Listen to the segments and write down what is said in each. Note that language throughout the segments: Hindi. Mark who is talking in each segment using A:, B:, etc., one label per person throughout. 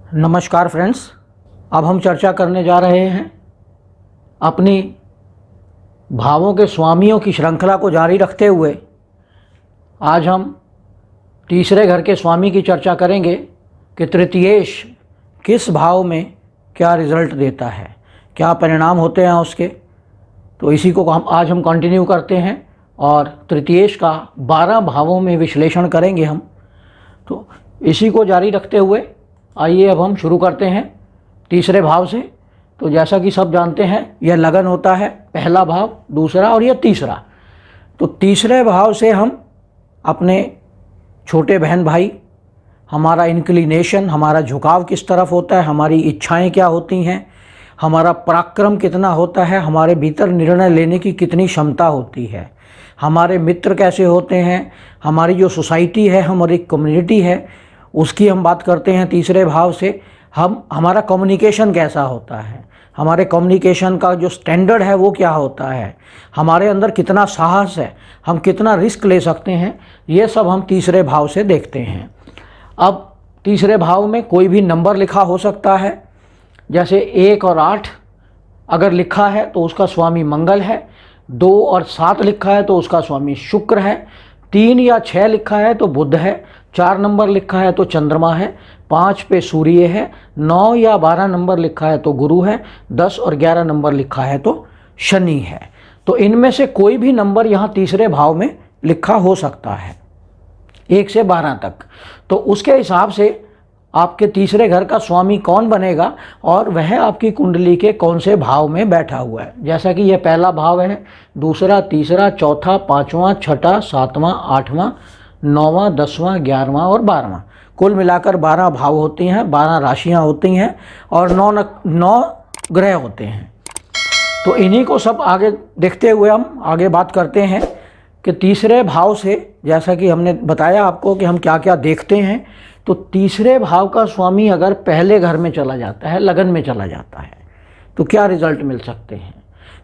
A: नमस्कार फ्रेंड्स, अब हम चर्चा करने जा रहे हैं अपनी भावों के स्वामियों की श्रृंखला को जारी रखते हुए। आज हम तीसरे घर के स्वामी की चर्चा करेंगे कि तृतीयेश किस भाव में क्या रिजल्ट देता है, क्या परिणाम होते हैं उसके। तो इसी को आज हम कंटिन्यू करते हैं और तृतीयेश का 12 भावों में विश्लेषण करेंगे हम। तो इसी को जारी रखते हुए आइए अब हम शुरू करते हैं तीसरे भाव से। तो जैसा कि सब जानते हैं, यह लगन होता है, पहला भाव, दूसरा और यह तीसरा। तो तीसरे भाव से हम अपने छोटे बहन भाई, हमारा इंक्लिनेशन, हमारा झुकाव किस तरफ होता है, हमारी इच्छाएं क्या होती हैं, हमारा पराक्रम कितना होता है, हमारे भीतर निर्णय लेने की कितनी क्षमता होती है, हमारे मित्र कैसे होते हैं, हमारी जो सोसाइटी है, हमारी कम्युनिटी है, उसकी हम बात करते हैं तीसरे भाव से। हमारा कम्युनिकेशन कैसा होता है, हमारे कम्युनिकेशन का जो स्टैंडर्ड है वो क्या होता है, हमारे अंदर कितना साहस है, हम कितना रिस्क ले सकते हैं, ये सब हम तीसरे भाव से देखते हैं। अब तीसरे भाव में कोई भी नंबर लिखा हो सकता है, जैसे 1 और 8 अगर लिखा है तो उसका स्वामी मंगल है, 2 और 7 लिखा है तो उसका स्वामी शुक्र है, 3 या 6 लिखा है तो बुध है, 4 नंबर लिखा है तो चंद्रमा है, 5 पे सूर्य है, 9 या 12 नंबर लिखा है तो गुरु है, 10 और 11 नंबर लिखा है तो शनि है। तो इनमें से कोई भी नंबर यहाँ तीसरे भाव में लिखा हो सकता है 1 से 12 तक। तो उसके हिसाब से आपके तीसरे घर का स्वामी कौन बनेगा और वह आपकी कुंडली के कौन से भाव में बैठा हुआ है। जैसा कि यह पहला भाव है, दूसरा, तीसरा, चौथा, 5वां, 6ठा, 7वां, 8वां, 9वां, 10वां, 11वां और 12वां, कुल मिलाकर 12 भाव होती हैं, 12 राशियां होती हैं और 9 ग्रह होते हैं। तो इन्हीं को सब आगे देखते हुए हम आगे बात करते हैं कि तीसरे भाव से, जैसा कि हमने बताया आपको कि हम क्या क्या देखते हैं। तो तीसरे भाव का स्वामी अगर पहले घर में चला जाता है, लगन में चला जाता है, तो क्या रिजल्ट मिल सकते हैं।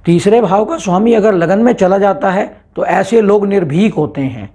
A: तीसरे भाव का स्वामी अगर लगन में चला जाता है तो ऐसे लोग निर्भीक होते हैं,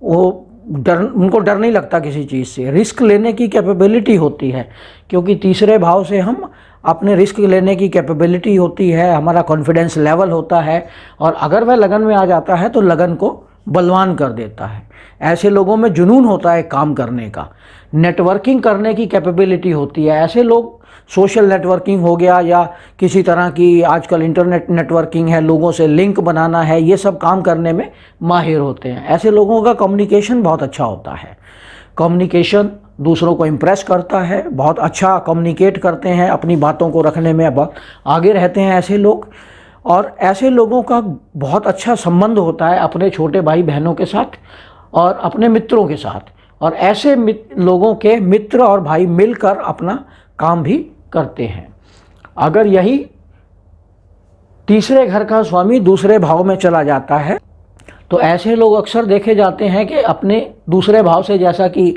A: उनको डर नहीं लगता किसी चीज़ से, रिस्क लेने की कैपेबिलिटी होती है, क्योंकि तीसरे भाव से हम अपने रिस्क लेने की कैपेबिलिटी होती है, हमारा कॉन्फिडेंस लेवल होता है। और अगर वह लगन में आ जाता है तो लगन को बलवान कर देता है। ऐसे लोगों में जुनून होता है काम करने का, नेटवर्किंग करने की कैपेबिलिटी होती है। ऐसे लोग, सोशल नेटवर्किंग हो गया या किसी तरह की आजकल इंटरनेट नेटवर्किंग है, लोगों से लिंक बनाना है, ये सब काम करने में माहिर होते हैं। ऐसे लोगों का कम्युनिकेशन बहुत अच्छा होता है, कम्युनिकेशन दूसरों को इम्प्रेस करता है, बहुत अच्छा कम्युनिकेट करते हैं, अपनी बातों को रखने में बहुत आगे रहते हैं ऐसे लोग। और ऐसे लोगों का बहुत अच्छा संबंध होता है अपने छोटे भाई बहनों के साथ और अपने मित्रों के साथ। और ऐसे लोगों के मित्र और भाई मिलकर अपना काम भी करते हैं। अगर यही तीसरे घर का स्वामी दूसरे भाव में चला जाता है तो ऐसे लोग अक्सर देखे जाते हैं कि अपने दूसरे भाव से, जैसा कि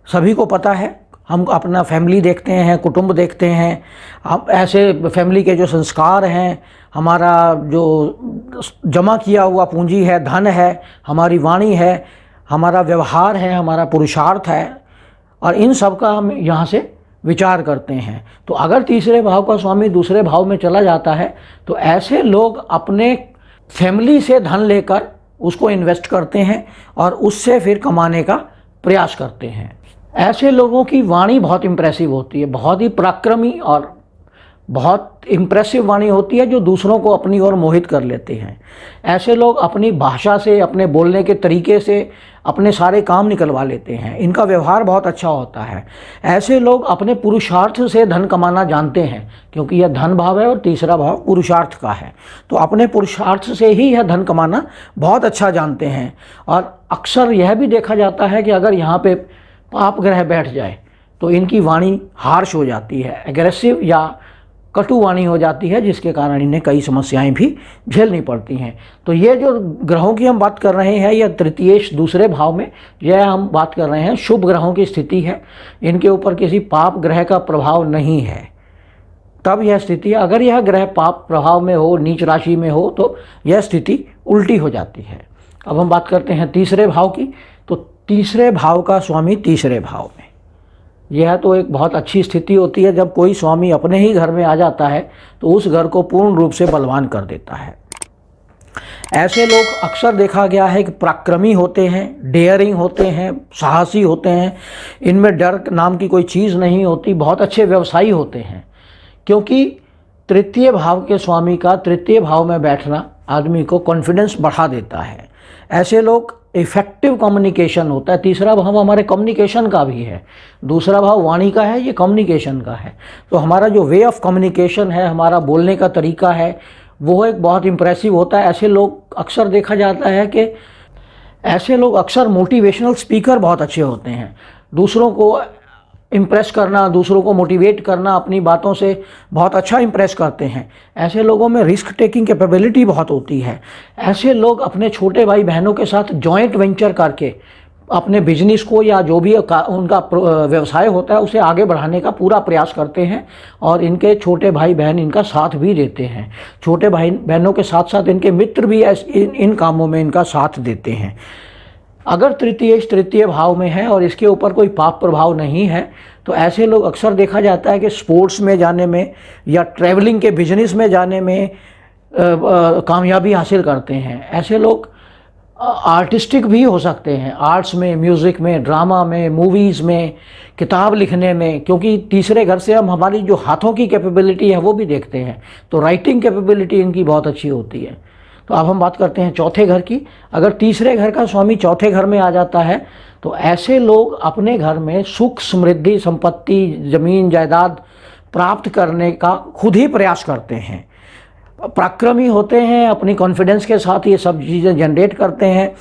A: सभी को पता है, हम अपना फैमिली देखते हैं, कुटुंब देखते हैं, हम ऐसे फैमिली के जो संस्कार हैं, हमारा जो जमा किया हुआ पूंजी है, धन है, हमारी वाणी है, हमारा व्यवहार है, हमारा पुरुषार्थ है, और इन सब का हम यहाँ से विचार करते हैं। तो अगर तीसरे भाव का स्वामी दूसरे भाव में चला जाता है तो ऐसे लोग अपने फैमिली से धन लेकर उसको इन्वेस्ट करते हैं और उससे फिर कमाने का प्रयास करते हैं। ऐसे लोगों की वाणी बहुत इम्प्रेसिव होती है, बहुत ही पराक्रमी और बहुत इम्प्रेसिव वाणी होती है, जो दूसरों को अपनी ओर मोहित कर लेते हैं। ऐसे लोग अपनी भाषा से, अपने बोलने के तरीके से अपने सारे काम निकलवा लेते हैं। इनका व्यवहार बहुत अच्छा होता है। ऐसे लोग अपने पुरुषार्थ से धन कमाना जानते हैं, क्योंकि यह धन भाव है और तीसरा भाव पुरुषार्थ का है। तो अपने पुरुषार्थ से ही यह धन कमाना बहुत अच्छा जानते हैं। और अक्सर यह भी देखा जाता है कि अगर यहाँ पे पाप ग्रह बैठ जाए तो इनकी वाणी हार्श हो जाती है, एग्रेसिव या कटु वाणी हो जाती है, जिसके कारण इन्हें कई समस्याएं भी झेलनी पड़ती हैं। तो ये जो ग्रहों की हम बात कर रहे हैं, यह तृतीयेश दूसरे भाव में, यह हम बात कर रहे हैं शुभ ग्रहों की स्थिति है। इनके ऊपर किसी पाप ग्रह का प्रभाव नहीं है। तब यह स्थिति, अगर यह ग्रह पाप प्रभाव में हो, नीच राशि में हो, तो यह स्थिति उल्टी हो जाती है। अब हम बात करते हैं तीसरे भाव की। तो तीसरे भाव का स्वामी तीसरे भाव में, यह तो एक बहुत अच्छी स्थिति होती है जब कोई स्वामी अपने ही घर में आ जाता है तो उस घर को पूर्ण रूप से बलवान कर देता है। ऐसे लोग अक्सर देखा गया है कि पराक्रमी होते हैं, डेयरिंग होते हैं, साहसी होते हैं, इनमें डर नाम की कोई चीज़ नहीं होती, बहुत अच्छे व्यवसायी होते हैं। क्योंकि तृतीय भाव के स्वामी का तृतीय भाव में बैठना आदमी को कॉन्फिडेंस बढ़ा देता है। ऐसे लोग इफ़ेक्टिव कम्युनिकेशन होता है। तीसरा भाव हमारे कम्युनिकेशन का भी है, दूसरा भाव वाणी का है, ये कम्युनिकेशन का है। तो हमारा जो वे ऑफ कम्युनिकेशन है, हमारा बोलने का तरीका है, वो एक बहुत इम्प्रेसिव होता है। ऐसे लोग अक्सर देखा जाता है कि ऐसे लोग अक्सर मोटिवेशनल स्पीकर बहुत अच्छे होते हैं। दूसरों को इम्प्रेस करना, दूसरों को मोटिवेट करना, अपनी बातों से बहुत अच्छा इम्प्रेस करते हैं। ऐसे लोगों में रिस्क टेकिंग कैपेबिलिटी बहुत होती है। ऐसे लोग अपने छोटे भाई बहनों के साथ जॉइंट वेंचर करके अपने बिजनेस को या जो भी उनका व्यवसाय होता है उसे आगे बढ़ाने का पूरा प्रयास करते हैं और इनके छोटे भाई बहन इनका साथ भी देते हैं। छोटे भाई बहनों के साथ साथ इनके मित्र भी इन कामों में इनका साथ देते हैं। अगर तृतीय भाव में है और इसके ऊपर कोई पाप प्रभाव नहीं है तो ऐसे लोग अक्सर देखा जाता है कि स्पोर्ट्स में जाने में या ट्रैवलिंग के बिजनेस में जाने में कामयाबी हासिल करते हैं। ऐसे लोग आर्टिस्टिक भी हो सकते हैं, आर्ट्स में, म्यूज़िक में, ड्रामा में, मूवीज़ में, किताब लिखने में, क्योंकि तीसरे घर से हम हमारी जो हाथों की कैपेबिलिटी है वो भी देखते हैं। तो राइटिंग कैपेबिलिटी इनकी बहुत अच्छी होती है। तो अब हम बात करते हैं चौथे घर की। अगर तीसरे घर का स्वामी चौथे घर में आ जाता है तो ऐसे लोग अपने घर में सुख, समृद्धि, संपत्ति, ज़मीन जायदाद प्राप्त करने का खुद ही प्रयास करते हैं। पराक्रमी होते हैं, अपनी कॉन्फिडेंस के साथ ये सब चीज़ें जनरेट करते हैं।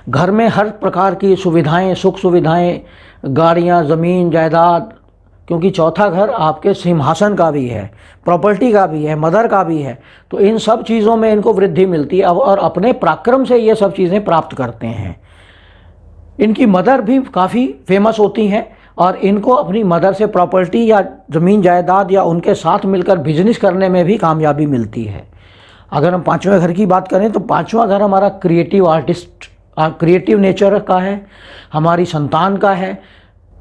A: घर में हर प्रकार की सुविधाएं, सुख सुविधाएं, गाड़ियां, ज़मीन जायदाद, क्योंकि चौथा घर आपके सिंहासन का भी है, प्रॉपर्टी का भी है, मदर का भी है। तो इन सब चीज़ों में इनको वृद्धि मिलती है और अपने पराक्रम से ये सब चीज़ें प्राप्त करते हैं। इनकी मदर भी काफ़ी फेमस होती हैं और इनको अपनी मदर से प्रॉपर्टी या ज़मीन जायदाद या उनके साथ मिलकर बिजनेस करने में भी कामयाबी मिलती है। अगर हम पांचवें घर की बात करें तो पांचवा घर हमारा क्रिएटिव नेचर का है, हमारी संतान का है।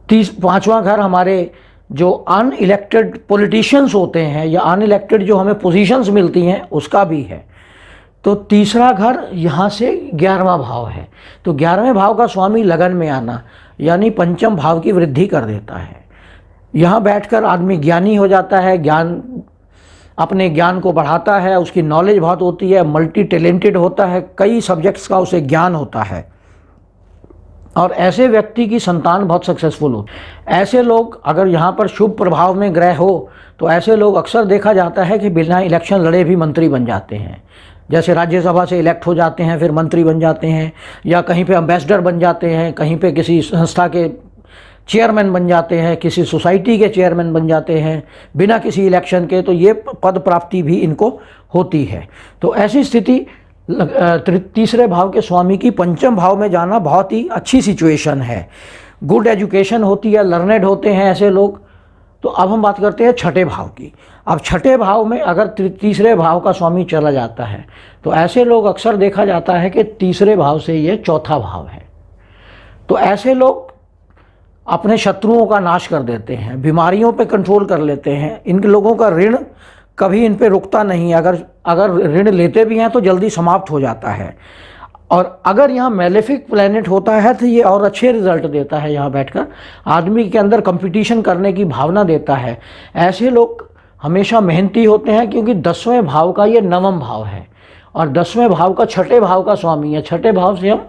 A: पांचवा घर हमारे जो अनइलेक्टेड पॉलिटिशियंस होते हैं या अनइलेक्टेड जो हमें पोजीशंस मिलती हैं उसका भी है। तो तीसरा घर यहाँ से 11वां भाव है। तो 11वें भाव का स्वामी लगन में आना यानी पंचम भाव की वृद्धि कर देता है। यहाँ बैठकर आदमी ज्ञानी हो जाता है, अपने ज्ञान को बढ़ाता है, उसकी नॉलेज बहुत होती है, मल्टी टैलेंटेड होता है, कई सब्जेक्ट्स का उसे ज्ञान होता है और ऐसे व्यक्ति की संतान बहुत सक्सेसफुल हो। ऐसे लोग अगर यहाँ पर शुभ प्रभाव में ग्रह हो तो ऐसे लोग अक्सर देखा जाता है कि बिना इलेक्शन लड़े भी मंत्री बन जाते हैं। जैसे राज्यसभा से इलेक्ट हो जाते हैं फिर मंत्री बन जाते हैं, या कहीं पे एम्बेसडर बन जाते हैं, कहीं पे किसी संस्था के चेयरमैन बन जाते हैं, किसी सोसाइटी के चेयरमैन बन जाते हैं बिना किसी इलेक्शन के। तो ये पद प्राप्ति भी इनको होती है। तो ऐसी स्थिति तीसरे भाव के स्वामी की पंचम भाव में जाना बहुत ही अच्छी सिचुएशन है। गुड एजुकेशन होती है, लर्नेड होते हैं ऐसे लोग। तो अब हम बात करते हैं छठे भाव की। अब छठे भाव में अगर तीसरे भाव का स्वामी चला जाता है तो ऐसे लोग अक्सर देखा जाता है कि तीसरे भाव से ये चौथा भाव है। तो ऐसे लोग अपने शत्रुओं का नाश कर देते हैं, बीमारियों पे कंट्रोल कर लेते हैं। इन लोगों का ऋण कभी इन पे रुकता नहीं, अगर ऋण लेते भी हैं तो जल्दी समाप्त हो जाता है। और अगर यहाँ मेलेफिक प्लैनेट होता है तो ये और अच्छे रिजल्ट देता है। यहाँ बैठकर आदमी के अंदर कंपटीशन करने की भावना देता है। ऐसे लोग हमेशा मेहनती होते हैं क्योंकि 10वें भाव का ये 9वां भाव है और 10वें भाव का छठे भाव का स्वामी है। छठे भाव से हम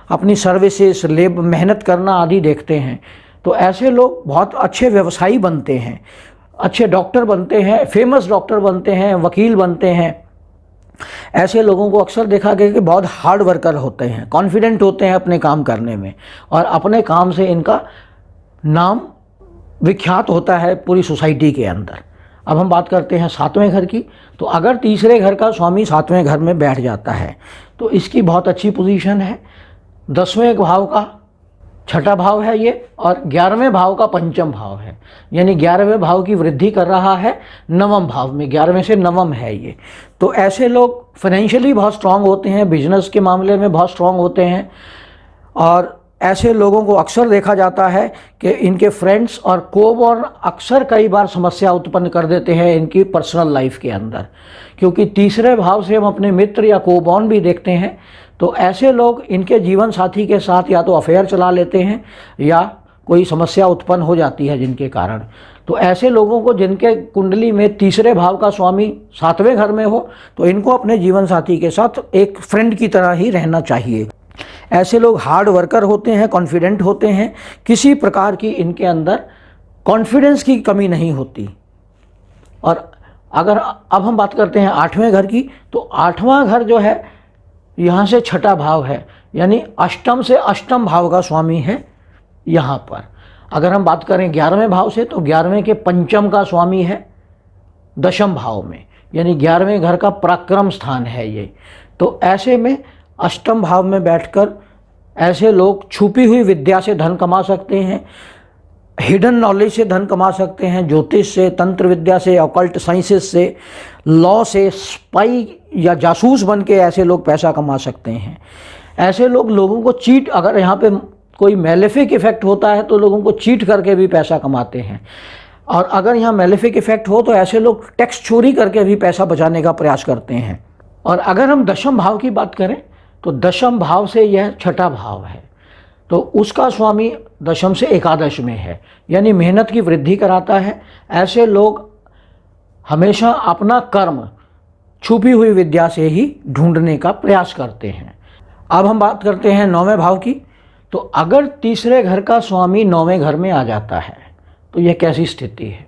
A: अपनी सर्विसेज, मेहनत करना आदि देखते हैं। तो ऐसे लोग बहुत अच्छे व्यवसायी बनते हैं, अच्छे डॉक्टर बनते हैं, फेमस डॉक्टर बनते हैं, वकील बनते हैं। ऐसे लोगों को अक्सर देखा गया कि बहुत हार्ड वर्कर होते हैं, कॉन्फिडेंट होते हैं अपने काम करने में और अपने काम से इनका नाम विख्यात होता है पूरी सोसाइटी के अंदर। अब हम बात करते हैं 7वें घर की। तो अगर तीसरे घर का स्वामी 7वें घर में बैठ जाता है तो इसकी बहुत अच्छी पोजीशन है। 10वें भाव का छठा भाव है ये और 11वें भाव का पंचम भाव है, यानी 11वें भाव की वृद्धि कर रहा है 9वें भाव में। 11वें से 9वां है ये। तो ऐसे लोग फाइनेंशियली बहुत स्ट्रांग होते हैं, बिजनेस के मामले में बहुत स्ट्रांग होते हैं और ऐसे लोगों को अक्सर देखा जाता है कि इनके फ्रेंड्स और कोबॉर्न अक्सर कई बार समस्या उत्पन्न कर देते हैं इनकी पर्सनल लाइफ के अंदर, क्योंकि तीसरे भाव से हम अपने मित्र या कोबॉर्न भी देखते हैं। तो ऐसे लोग इनके जीवन साथी के साथ या तो अफेयर चला लेते हैं या कोई समस्या उत्पन्न हो जाती है जिनके कारण। तो ऐसे लोगों को जिनके कुंडली में तीसरे भाव का स्वामी 7वें घर में हो, तो इनको अपने जीवन साथी के साथ एक फ्रेंड की तरह ही रहना चाहिए। ऐसे लोग हार्ड वर्कर होते हैं, कॉन्फिडेंट होते हैं, किसी प्रकार की इनके अंदर कॉन्फिडेंस की कमी नहीं होती। और अगर अब हम बात करते हैं 8वें घर की, तो 8वां घर जो है यहाँ से छठा भाव है, यानी अष्टम से अष्टम भाव का स्वामी है यहाँ पर। अगर हम बात करें 11वें भाव से, तो 11वें के पंचम का स्वामी है दशम भाव में, यानी 11वें घर का पराक्रम स्थान है ये। तो ऐसे में अष्टम भाव में बैठकर ऐसे लोग छुपी हुई विद्या से धन कमा सकते हैं, हिडन नॉलेज से धन कमा सकते हैं, ज्योतिष से, तंत्र विद्या से, ऑकल्ट साइंसेस से, लॉ से, स्पाई या जासूस बन के ऐसे लोग पैसा कमा सकते हैं। ऐसे लोग लोगों को चीट, अगर यहाँ पे कोई मेलेफिक इफेक्ट होता है तो लोगों को चीट करके भी पैसा कमाते हैं। और अगर यहाँ मेलेफिक इफेक्ट हो तो ऐसे लोग टैक्स चोरी करके भी पैसा बचाने का प्रयास करते हैं। और अगर हम दशम भाव की बात करें, तो दशम भाव से यह छठा भाव है, तो उसका स्वामी दशम से एकादश में है, यानी मेहनत की वृद्धि कराता है। ऐसे लोग हमेशा अपना कर्म छुपी हुई विद्या से ही ढूंढने का प्रयास करते हैं। अब हम बात करते हैं 9वें भाव की। तो अगर तीसरे घर का स्वामी 9वें घर में आ जाता है तो यह कैसी स्थिति है?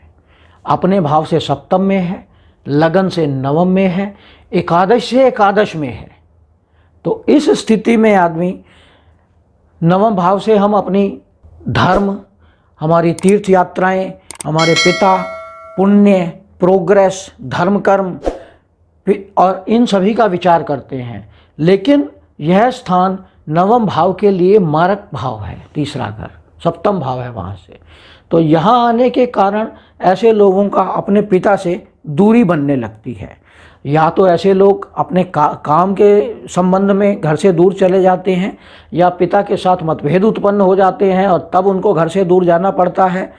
A: अपने भाव से सप्तम में है, लगन से नवम में है, एकादश से एकादश में है। तो इस स्थिति में आदमी नवम भाव से हम अपनी धर्म, हमारी तीर्थ यात्राएं, हमारे पिता, पुण्य, प्रोग्रेस, धर्म कर्म और इन सभी का विचार करते हैं। लेकिन यह स्थान नवम भाव के लिए मारक भाव है, तीसरा घर सप्तम भाव है वहाँ से। तो यहाँ आने के कारण ऐसे लोगों का अपने पिता से दूरी बनने लगती है। या तो ऐसे लोग अपने काम के संबंध में घर से दूर चले जाते हैं, या पिता के साथ मतभेद उत्पन्न हो जाते हैं और तब उनको घर से दूर जाना पड़ता है।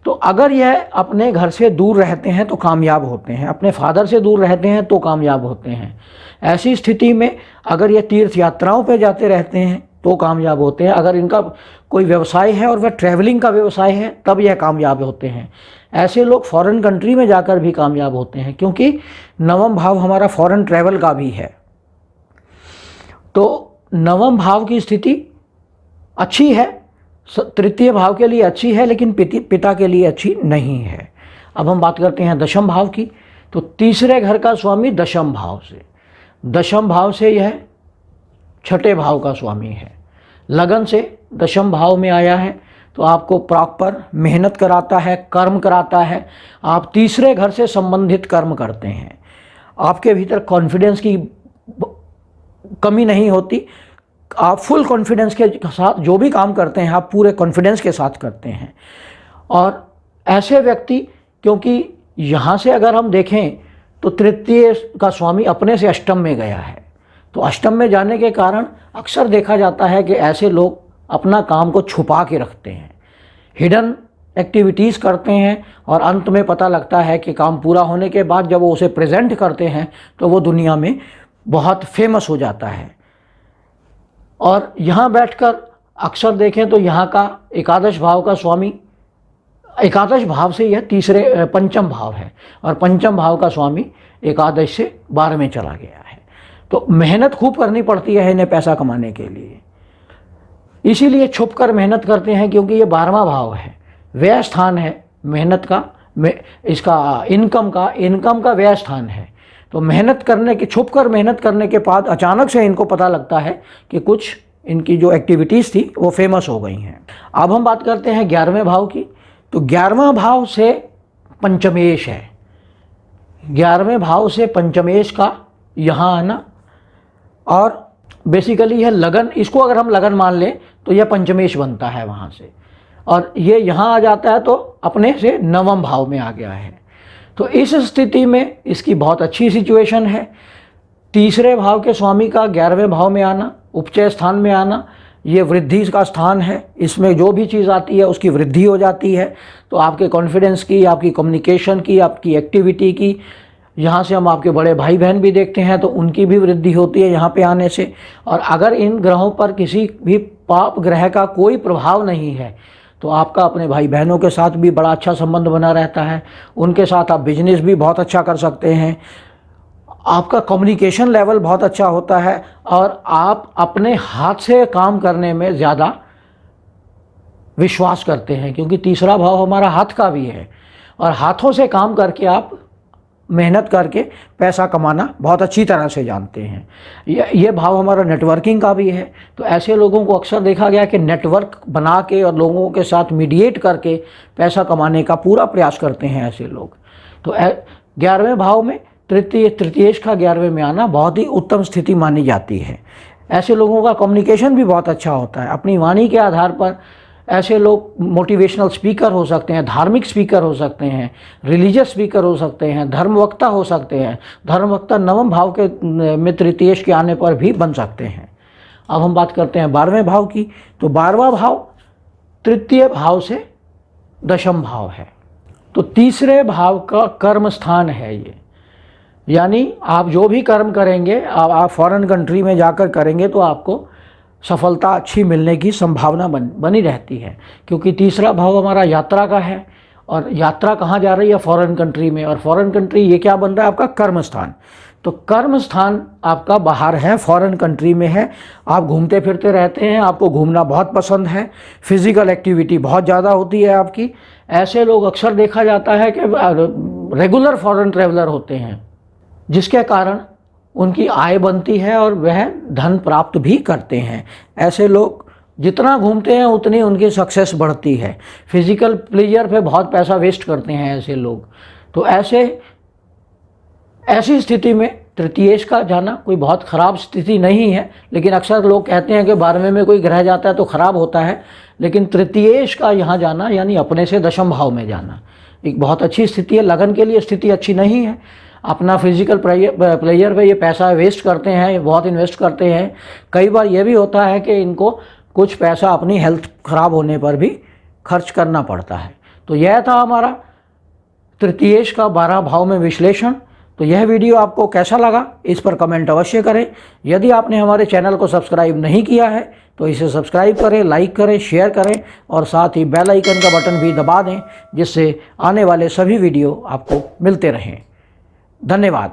A: तो अगर यह अपने घर से दूर रहते हैं तो कामयाब होते हैं, अपने फादर से दूर रहते हैं तो कामयाब होते हैं। ऐसी स्थिति में अगर ये तीर्थ यात्राओं पे जाते रहते हैं तो कामयाब होते हैं। अगर इनका कोई व्यवसाय है और वह ट्रैवलिंग का व्यवसाय है तब यह कामयाब होते हैं। ऐसे लोग फॉरेन कंट्री में जाकर भी कामयाब होते हैं, क्योंकि नवम भाव हमारा फॉरेन ट्रैवल का भी है। तो नवम भाव की स्थिति अच्छी है, तृतीय भाव के लिए अच्छी है, लेकिन पिता के लिए अच्छी नहीं है। अब हम बात करते हैं दशम भाव की। तो तीसरे घर का स्वामी दशम भाव से यह छठे भाव का स्वामी है। लगन से दशम भाव में आया है तो आपको प्रॉपर मेहनत कराता है, कर्म कराता है। आप तीसरे घर से संबंधित कर्म करते हैं, आपके भीतर कॉन्फिडेंस की कमी नहीं होती। आप फुल कॉन्फिडेंस के साथ जो भी काम करते हैं आप पूरे कॉन्फिडेंस के साथ करते हैं। और ऐसे व्यक्ति, क्योंकि यहाँ से अगर हम देखें तो तृतीय का स्वामी अपने से अष्टम में गया है, तो अष्टम में जाने के कारण अक्सर देखा जाता है कि ऐसे लोग अपना काम को छुपा के रखते हैं, हिडन एक्टिविटीज़ करते हैं, और अंत में पता लगता है कि काम पूरा होने के बाद जब वो उसे प्रेजेंट करते हैं तो वो दुनिया में बहुत फेमस हो जाता है। और यहाँ बैठकर अक्सर देखें तो यहाँ का एकादश भाव का स्वामी, एकादश भाव से यह पंचम भाव है, और पंचम भाव का स्वामी एकादश से 12 में चला गया है। तो मेहनत खूब करनी पड़ती है इन्हें पैसा कमाने के लिए, इसीलिए छुप कर मेहनत करते हैं, क्योंकि ये 12वां भाव है, व्यय स्थान है मेहनत का, इसका इनकम का व्यय स्थान है। तो मेहनत करने के, छुप कर मेहनत करने के बाद अचानक से इनको पता लगता है कि कुछ इनकी जो एक्टिविटीज़ थी वो फेमस हो गई हैं। अब हम बात करते हैं 11वें भाव की। तो 11वां भाव से पंचमेश है, 11वें भाव से पंचमेश का यहाँ आना, और बेसिकली यह लगन, इसको अगर हम लगन मान लें तो यह पंचमेश बनता है वहाँ से, और ये यहाँ आ जाता है तो अपने से नवम भाव में आ गया है। तो इस स्थिति में इसकी बहुत अच्छी सिचुएशन है। तीसरे भाव के स्वामी का 11वें भाव में आना, उपचय स्थान में आना, ये वृद्धि का स्थान है, इसमें जो भी चीज़ आती है उसकी वृद्धि हो जाती है। तो आपके कॉन्फिडेंस की, आपकी कम्युनिकेशन की, आपकी एक्टिविटी की, यहाँ से हम आपके बड़े भाई बहन भी देखते हैं तो उनकी भी वृद्धि होती है यहाँ पे आने से। और अगर इन ग्रहों पर किसी भी पाप ग्रह का कोई प्रभाव नहीं है तो आपका अपने भाई बहनों के साथ भी बड़ा अच्छा संबंध बना रहता है, उनके साथ आप बिजनेस भी बहुत अच्छा कर सकते हैं, आपका कम्युनिकेशन लेवल बहुत अच्छा होता है और आप अपने हाथ से काम करने में ज़्यादा विश्वास करते हैं, क्योंकि तीसरा भाव हमारा हाथ का भी है और हाथों से काम करके आप मेहनत करके पैसा कमाना बहुत अच्छी तरह से जानते हैं। ये भाव हमारा नेटवर्किंग का भी है। तो ऐसे लोगों को अक्सर देखा गया कि नेटवर्क बना के और लोगों के साथ मीडिएट करके पैसा कमाने का पूरा प्रयास करते हैं ऐसे लोग। तो 11वें भाव में तृतीयेश का 11वें में आना बहुत ही उत्तम स्थिति मानी जाती है। ऐसे लोगों का कम्युनिकेशन भी बहुत अच्छा होता है। अपनी वाणी के आधार पर ऐसे लोग मोटिवेशनल स्पीकर हो सकते हैं, धार्मिक स्पीकर हो सकते हैं, रिलीजियस स्पीकर हो सकते हैं, धर्मवक्ता हो सकते हैं। धर्मवक्ता 9वें भाव के में तृतीयेश के आने पर भी बन सकते हैं। अब हम बात करते हैं 12वें भाव की। तो 12वां भाव तृतीय भाव से दशम भाव है। तो तीसरे भाव का कर्म स्थान है ये, यानी आप जो भी कर्म करेंगे, आप फॉरेन कंट्री में जाकर करेंगे तो आपको सफलता अच्छी मिलने की संभावना बनी रहती है, क्योंकि तीसरा भाव हमारा यात्रा का है। और यात्रा कहाँ जा रही है? फॉरेन कंट्री में। और फॉरेन कंट्री ये क्या बन रहा है? आपका कर्म स्थान। तो कर्म स्थान आपका बाहर है, फॉरेन कंट्री में है। आप घूमते फिरते रहते हैं, आपको घूमना बहुत पसंद है, फिजिकल एक्टिविटी बहुत ज़्यादा होती है आपकी। ऐसे लोग अक्सर देखा जाता है कि रेगुलर फॉरेन ट्रैवलर होते हैं, जिसके कारण उनकी आय बनती है और वह धन प्राप्त भी करते हैं। ऐसे लोग जितना घूमते हैं उतनी उनकी सक्सेस बढ़ती है। फिजिकल प्लेजर पे बहुत पैसा वेस्ट करते हैं ऐसे लोग। तो ऐसी स्थिति में तृतीयेश का जाना कोई बहुत ख़राब स्थिति नहीं है, लेकिन अक्सर लोग कहते हैं कि 12वें में कोई ग्रह जाता है तो ख़राब होता है, लेकिन तृतीयेश का यहाँ जाना यानी अपने से दशम भाव में जाना एक बहुत अच्छी स्थिति है। लगन के लिए स्थिति अच्छी नहीं है, अपना फिजिकल प्लेजर पे ये पैसा वेस्ट करते हैं, बहुत इन्वेस्ट करते हैं। कई बार ये भी होता है कि इनको कुछ पैसा अपनी हेल्थ ख़राब होने पर भी खर्च करना पड़ता है। तो यह था हमारा तृतीयेश का 12 भाव में विश्लेषण। तो यह वीडियो आपको कैसा लगा इस पर कमेंट अवश्य करें। यदि आपने हमारे चैनल को सब्सक्राइब नहीं किया है तो इसे सब्सक्राइब करें, लाइक करें, शेयर करें और साथ ही बेल आइकन का बटन भी दबा दें, जिससे आने वाले सभी वीडियो आपको मिलते रहें। धन्यवाद।